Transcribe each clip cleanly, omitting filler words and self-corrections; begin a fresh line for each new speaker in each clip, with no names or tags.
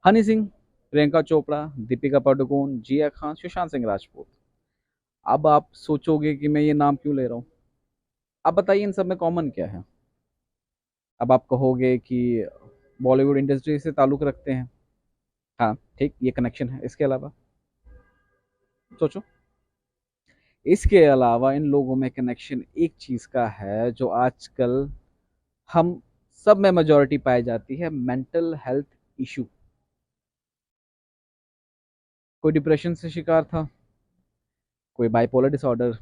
हनी सिंह, प्रियंका चोपड़ा, दीपिका पादुकोण, जिया खान, सुशांत सिंह राजपूत। अब आप सोचोगे कि मैं ये नाम क्यों ले रहा हूँ। आप बताइए इन सब में कॉमन क्या है। अब आप कहोगे कि बॉलीवुड इंडस्ट्री से ताल्लुक़ रखते हैं। हाँ, ठीक, ये कनेक्शन है। इसके अलावा सोचो। इसके अलावा इन लोगों में कनेक्शन एक चीज़ का है जो आजकल हम सब में मेजॉरिटी पाई जाती है, मेंटल हेल्थ इश्यू। कोई डिप्रेशन से शिकार था, कोई बाइपोलर डिसऑर्डर,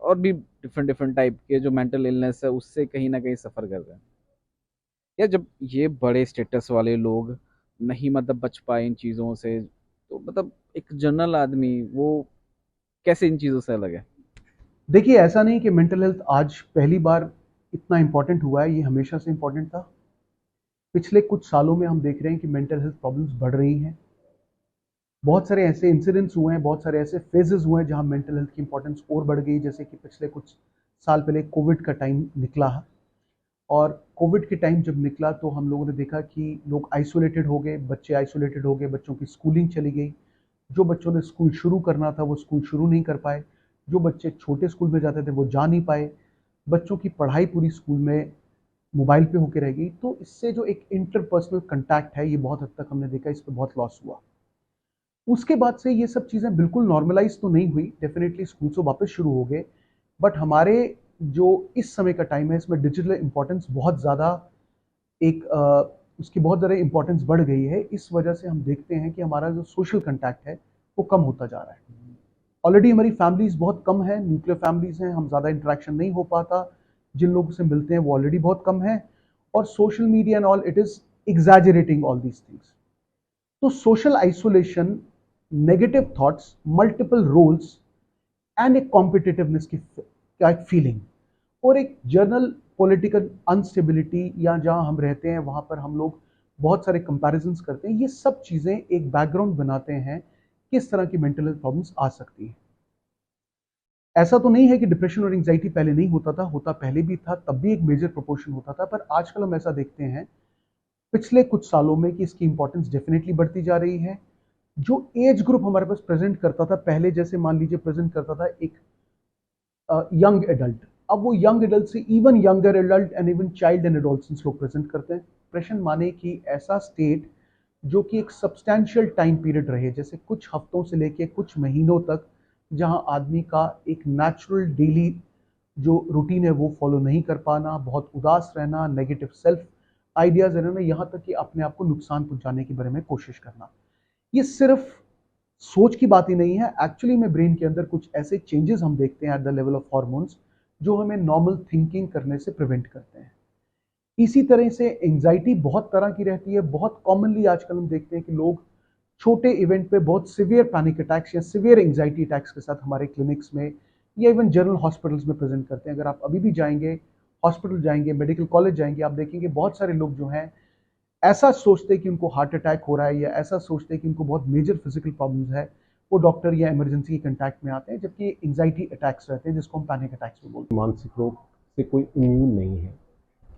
और भी डिफरेंट डिफरेंट टाइप के जो मेंटल इलनेस है उससे कहीं ना कहीं सफ़र कर रहे हैं। या जब ये बड़े स्टेटस वाले लोग नहीं मतलब बच पाए इन चीज़ों से, तो मतलब एक जनरल आदमी वो कैसे इन चीज़ों से अलग है।
देखिए, ऐसा नहीं कि मेंटल हेल्थ आज पहली बार इतना इम्पोर्टेंट हुआ है, ये हमेशा से इम्पोर्टेंट था। पिछले कुछ सालों में हम देख रहे हैं कि मेंटल हेल्थ प्रॉब्लम्स बढ़ रही हैं। बहुत सारे ऐसे इंसिडेंट्स हुए हैं, बहुत सारे ऐसे फेजेस हुए हैं जहां मेंटल हेल्थ की इंपॉर्टेंस और बढ़ गई। जैसे कि पिछले कुछ साल पहले कोविड का टाइम निकला है, और कोविड के टाइम जब निकला तो हम लोगों ने देखा कि लोग आइसोलेटेड हो गए, बच्चे आइसोलेटेड हो गए, बच्चों की स्कूलिंग चली गई। जो बच्चों ने स्कूल शुरू करना था वो स्कूल शुरू नहीं कर पाए। जो बच्चे छोटे स्कूल में जाते थे वो जा नहीं पाए। बच्चों की पढ़ाई पूरी स्कूल में मोबाइल पे होके रह गई। तो इससे जो एक इंटरपर्सनल कंटैक्ट है, ये बहुत हद तक हमने देखा, इस पे बहुत लॉस हुआ। उसके बाद से ये सब चीज़ें बिल्कुल नॉर्मलाइज तो नहीं हुई, डेफिनेटली स्कूल से वापस शुरू हो गए। बट हमारे जो इस समय का टाइम है, इसमें डिजिटल इंपॉर्टेंस बहुत ज़्यादा एक उसकी बहुत ज़्यादा इंपॉर्टेंस बढ़ गई है। इस वजह से हम देखते हैं कि हमारा जो सोशल कंटैक्ट है वो कम होता जा रहा है। ऑलरेडी हमारी फैमिलीज बहुत कम है, न्यूक्लियर फैमिलीज हैं, हम ज़्यादा इंटरेक्शन नहीं हो पाता। जिन लोगों से मिलते हैं वो ऑलरेडी बहुत कम है। और social media and all, it is exaggerating all these things. तो social isolation, negative thoughts, multiple roles, and एक कॉम्पिटिटिवनेस की का एक फीलिंग, और एक जर्नल पॉलिटिकल अनस्टेबिलिटी, या जहां हम रहते हैं वहां पर हम लोग बहुत सारे कंपैरिजंस करते हैं। ये सब चीजें एक बैकग्राउंड बनाते हैं किस तरह की मेंटल हेल्थ प्रॉब्लम्स आ सकती है। ऐसा तो नहीं है कि डिप्रेशन और एंजाइटी पहले नहीं होता था, होता पहले भी था, तब भी एक मेजर प्रोपोर्शन होता था। पर आजकल हम ऐसा देखते हैं पिछले कुछ सालों में कि इसकी इंपॉर्टेंस डेफिनेटली बढ़ती जा रही है। जो एज ग्रुप हमारे पास प्रेजेंट करता था पहले, जैसे मान लीजिए प्रेजेंट करता था एक यंग एडल्ट, अब वो यंग एडल्ट से even younger adult and even child and adolescence लोग प्रेजेंट करते हैं। डिप्रेशन माने कि ऐसा स्टेट जो कि एक सब्सटैंशियल टाइम पीरियड रहे, जैसे कुछ हफ्तों से लेके कुछ महीनों तक, जहां आदमी का एक नेचुरल डेली जो रूटीन है वो फॉलो नहीं कर पाना, बहुत उदास रहना, नेगेटिव सेल्फ आइडियाज रहना, यहाँ तक कि अपने आप को नुकसान पहुंचाने के बारे में कोशिश करना। ये सिर्फ सोच की बात ही नहीं है, एक्चुअली में ब्रेन के अंदर कुछ ऐसे चेंजेस हम देखते हैं at the level of hormones जो हमें नॉर्मल थिंकिंग करने से प्रिवेंट करते हैं। इसी तरह से एंजाइटी बहुत तरह की रहती है। बहुत कॉमनली आजकल हम देखते हैं कि लोग छोटे इवेंट पे बहुत सिवियर पैनिक अटैक्स या सिवियर एंजाइटी अटैक्स के साथ हमारे क्लिनिक्स में या इवन जनरल हॉस्पिटल्स में प्रेजेंट करते हैं। अगर आप अभी भी जाएंगे, हॉस्पिटल जाएंगे, मेडिकल कॉलेज जाएंगे, आप देखेंगे बहुत सारे लोग जो हैं ऐसा सोचते हैं कि उनको हार्ट अटैक हो रहा है, या ऐसा सोचते हैं कि उनको बहुत मेजर फिजिकल प्रॉब्लम्स है, वो डॉक्टर या इमरजेंसी के कंटैक्ट में आते हैं, जबकि एंजाइटी अटैक्स रहते हैं जिसको हम पैनिक अटैक्स में बोलते हैं।
मानसिक रोग से कोई इम्यून नहीं है।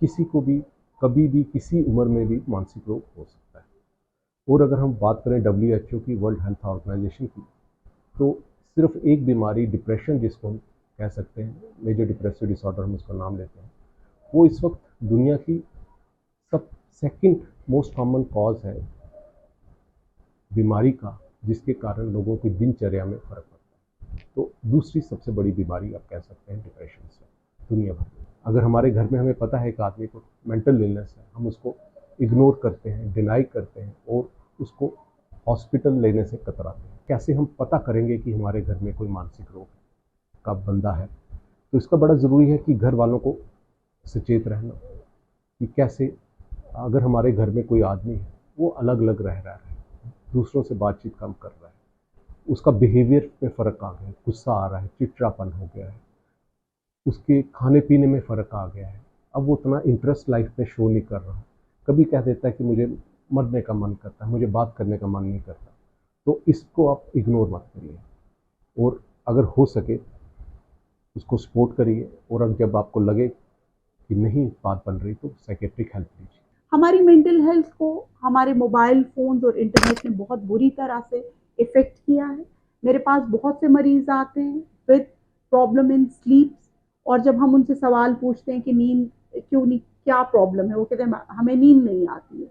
किसी को भी कभी भी किसी उम्र में भी मानसिक रोग हो सकता है। और अगर हम बात करें डब्ल्यू एच ओ की, वर्ल्ड हेल्थ ऑर्गेनाइजेशन की, तो सिर्फ एक बीमारी डिप्रेशन, जिसको हम कह सकते हैं मेजर डिप्रेसिव डिसऑर्डर, हम उसका नाम लेते हैं, वो इस वक्त दुनिया की सब सेकंड मोस्ट कॉमन कॉज है बीमारी का, जिसके कारण लोगों की दिनचर्या में फर्क पड़ता है। तो दूसरी सबसे बड़ी बीमारी आप कह सकते हैं डिप्रेशन से दुनिया भर में। अगर हमारे घर में हमें पता है कि आदमी को मेंटल इलनेस है, हम उसको इग्नोर करते हैं, डिनाई करते हैं, और उसको हॉस्पिटल लेने से कतराते हैं। कैसे हम पता करेंगे कि हमारे घर में कोई मानसिक रोग का बंदा है? तो इसका बड़ा ज़रूरी है कि घर वालों को सचेत रहना कि कैसे, अगर हमारे घर में कोई आदमी है, वो अलग अलग रह रहा है, दूसरों से बातचीत कम कर रहा है, उसका बिहेवियर में फ़र्क आ गया है, गुस्सा आ रहा है, चिड़चिड़ापन हो गया है, उसके खाने पीने में फ़र्क आ गया है, अब वो उतना इंटरेस्ट लाइफ में शो नहीं कर रहा, कभी कह देता है कि मुझे मरने का मन करता है, मुझे बात करने का मन नहीं करता। तो इसको आप इग्नोर मत करिए, और अगर हो सके उसको सपोर्ट करिए, और अब जब आपको लगे कि नहीं बात बन रही तो साइकेट्रिक हेल्प लीजिए।
हमारी मेंटल हेल्थ को हमारे मोबाइल फ़ोन्स और इंटरनेट ने बहुत बुरी तरह से इफ़ेक्ट किया है। मेरे पास बहुत से मरीज़ आते हैं विद प्रॉब्लम इन स्लीप, और जब हम उनसे सवाल पूछते हैं कि नींद क्यों नहीं, क्या प्रॉब्लम है, वो कहते हैं हमें नींद नहीं आती है।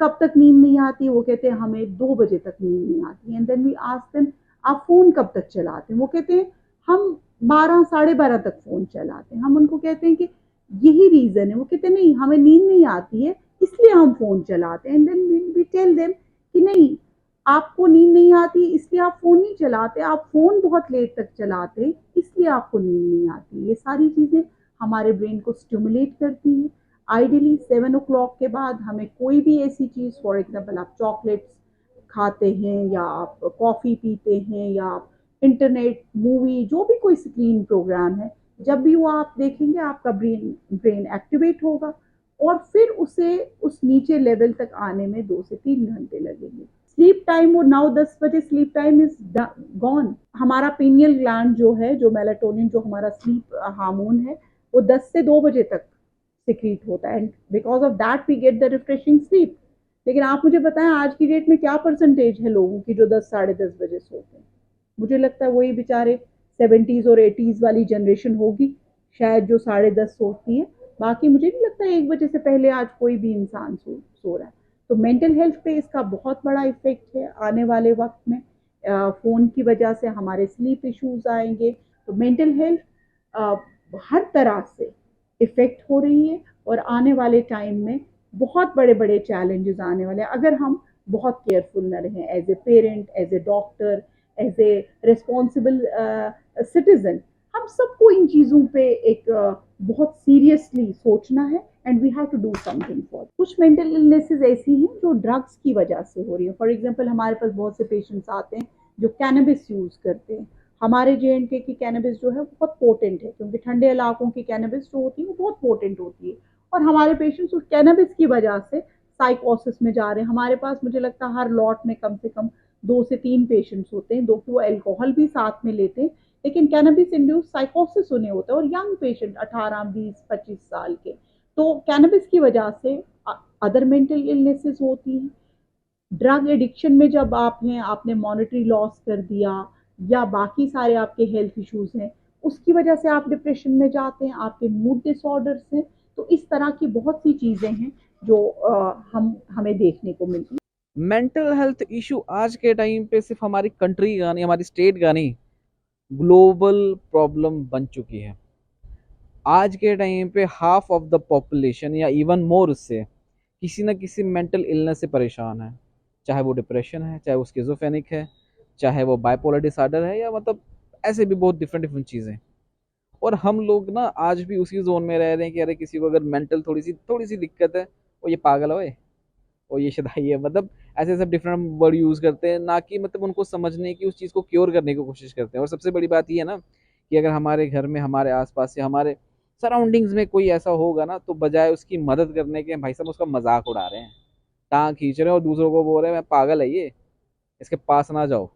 कब तक नींद नहीं आती? वो कहते हैं हमें 2 बजे तक नींद नहीं आती है। And then we ask them, आप फ़ोन कब तक चलाते हैं? वो कहते हैं हम 12 साढ़े 12 तक फ़ोन चलाते हैं। हम उनको कहते हैं कि यही रीज़न है। वो कहते हैं नहीं, हमें नींद नहीं आती है इसलिए हम फ़ोन चलाते हैं। And then we tell them कि नहीं, आपको नींद नहीं आती इसलिए आप फ़ोन नहीं चलाते, आप फ़ोन बहुत लेट तक चलाते हैं इसलिए आपको नींद नहीं आती। ये सारी चीज़ें हमारे ब्रेन को स्टिमुलेट करती हैं। आइडियली 7 ओ क्लॉक के बाद हमें कोई भी ऐसी चीज़, फॉर एग्जांपल आप चॉकलेट्स खाते हैं या आप कॉफ़ी पीते हैं या आप इंटरनेट, मूवी, जो भी कोई स्क्रीन प्रोग्राम है, जब भी वो आप देखेंगे आपका ब्रेन ब्रेन एक्टिवेट होगा और फिर उसे उस नीचे लेवल तक आने में 2 से 3 घंटे लगेंगे। स्लीप टाइम, वो 9-10 बजे स्लीप टाइम इज गॉन। हमारा पीनियल ग्लैंड जो है, जो मेलाटोनिन, जो हमारा स्लीप हार्मोन है, वो 10 से 2 बजे तक सिक्रीट होता है, and because of that we get the refreshing sleep. लेकिन आप मुझे बताएं आज की डेट में क्या परसेंटेज है लोगों की जो 10 साढ़े 10 बजे सोते हैं? मुझे लगता है वही बेचारे 70s और 80s वाली जनरेशन होगी शायद जो 10:30 सोती है। बाकी मुझे नहीं लगता 1 बजे से पहले आज कोई भी इंसान सो रहा है। तो मेंटल हेल्थ पे इसका बहुत बड़ा इफेक्ट है। आने वाले वक्त में फ़ोन की वजह से हमारे स्लीप इश्यूज आएंगे। तो मेंटल हेल्थ हर तरह से इफ़ेक्ट हो रही है और आने वाले टाइम में बहुत बड़े बड़े चैलेंजेस आने वाले हैं अगर हम बहुत केयरफुल न रहें, as a parent, as a doctor, as a responsible citizen. हम सबको इन चीज़ों पे एक बहुत सीरियसली सोचना है and we have to do something for. कुछ मेंटल इलनेसेस ऐसी हैं जो ड्रग्स की वजह से हो रही है। फॉर एग्जांपल हमारे पास बहुत से पेशेंट्स आते हैं जो कैनबिस यूज़ करते हैं। हमारे J&K की कैनबिस जो है बहुत पोटेंट है, क्योंकि ठंडे इलाकों की कैनबिस जो होती है वो बहुत पोटेंट होती है, और हमारे पेशेंट्स उस कैनबिस की वजह से साइकोसिस में जा रहे हैं। हमारे पास मुझे लगता है हर लॉट में कम से कम 2 से 3 पेशेंट्स होते हैं, दो कि वो अल्कोहल भी साथ में लेते हैं, लेकिन कैनबिस इंड्यूस साइकोसिस उन्हें होता है, और यंग पेशेंट 18, 20, 25 साल के। तो कैनबिस की वजह से अदर मेंटल इलनेसेस होती हैं। ड्रग एडिक्शन में जब आप हैं, आपने मॉनिटरी लॉस कर दिया या बाकी सारे आपके हेल्थ इश्यूज हैं, उसकी वजह से आप डिप्रेशन में जाते हैं, आपके मूड डिसऑर्डर्स हैं। तो इस तरह की बहुत सी चीज़ें हैं जो हमें देखने को मिलती हैं।
मेंटल हेल्थ इशू आज के टाइम पे सिर्फ हमारी कंट्री का नहीं, हमारी स्टेट का नहीं, ग्लोबल प्रॉब्लम बन चुकी है। आज के टाइम पे हाफ ऑफ द पॉपुलेशन या इवन मोर उससे किसी न किसी मेंटल इलनेस से परेशान है। चाहे वो डिप्रेशन है, चाहे वो स्किज़ोफ्रेनिक है, चाहे वो बाइपोलर डिसऑर्डर है, या मतलब ऐसे भी बहुत डिफरेंट डिफरेंट चीज़ें। और हम लोग ना आज भी उसी जोन में रह रहे हैं कि अरे किसी को अगर मेंटल थोड़ी सी दिक्कत है, वो ये पागल है, और ये शदाई है, मतलब ऐसे सब डिफरेंट वर्ड यूज़ करते हैं, ना कि मतलब उनको समझने की, उस चीज़ को क्योर करने की कोशिश करते हैं। और सबसे बड़ी बात ये है ना कि अगर हमारे घर में, हमारे आसपास या हमारे सराउंडिंग्स में कोई ऐसा होगा ना, तो बजाय उसकी मदद करने के भाई साहब उसका मजाक उड़ा रहे हैं, टांग खींच रहे हैं और दूसरों को बोल रहे हैं मैं पागल है ये, इसके पास ना जाओ।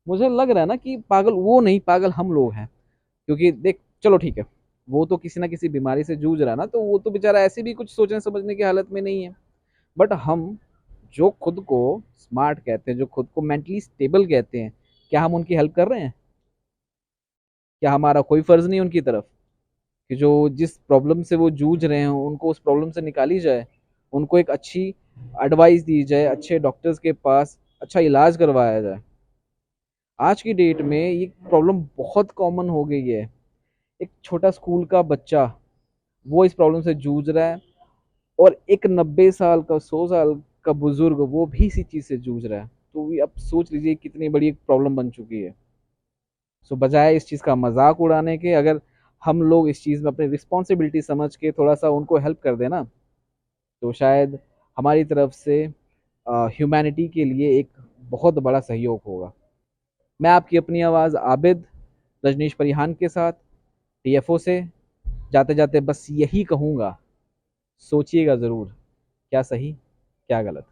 मुझे लग रहा है ना कि पागल वो नहीं, पागल हम लोग हैं। क्योंकि देख, चलो ठीक है, वो तो किसी ना किसी बीमारी से जूझ रहा है ना, तो वो तो बेचारा ऐसे भी कुछ सोचने समझने की हालत में नहीं है। बट हम जो खुद को स्मार्ट कहते हैं, जो खुद को मेंटली स्टेबल कहते हैं, क्या हम उनकी हेल्प कर रहे हैं? क्या हमारा कोई फर्ज नहीं उनकी तरफ कि जो जिस प्रॉब्लम से वो जूझ रहे हैं उनको उस प्रॉब्लम से निकाली जाए, उनको एक अच्छी एडवाइस दी जाए, अच्छे डॉक्टर्स के पास अच्छा इलाज करवाया जाए। आज की डेट में ये प्रॉब्लम बहुत कॉमन हो गई है। एक छोटा स्कूल का बच्चा वो इस प्रॉब्लम से जूझ रहा है, और एक 90 साल का, 100 साल का बुजुर्ग वो भी इसी चीज़ से जूझ रहा है। तो ये अब सोच लीजिए कितनी बड़ी एक प्रॉब्लम बन चुकी है। सो बजाय इस चीज़ का मजाक उड़ाने के, अगर हम लोग इस चीज़ में अपनी रिस्पॉन्सिबिलिटी समझ के थोड़ा सा उनको हेल्प कर देना, तो शायद हमारी तरफ से ह्यूमैनिटी के लिए एक बहुत बड़ा सहयोग होगा। मैं आपकी अपनी आवाज़ आबिद रजनीश परिहान के साथ TFO से जाते जाते बस यही कहूँगा, सोचिएगा ज़रूर क्या सही क्या गलत।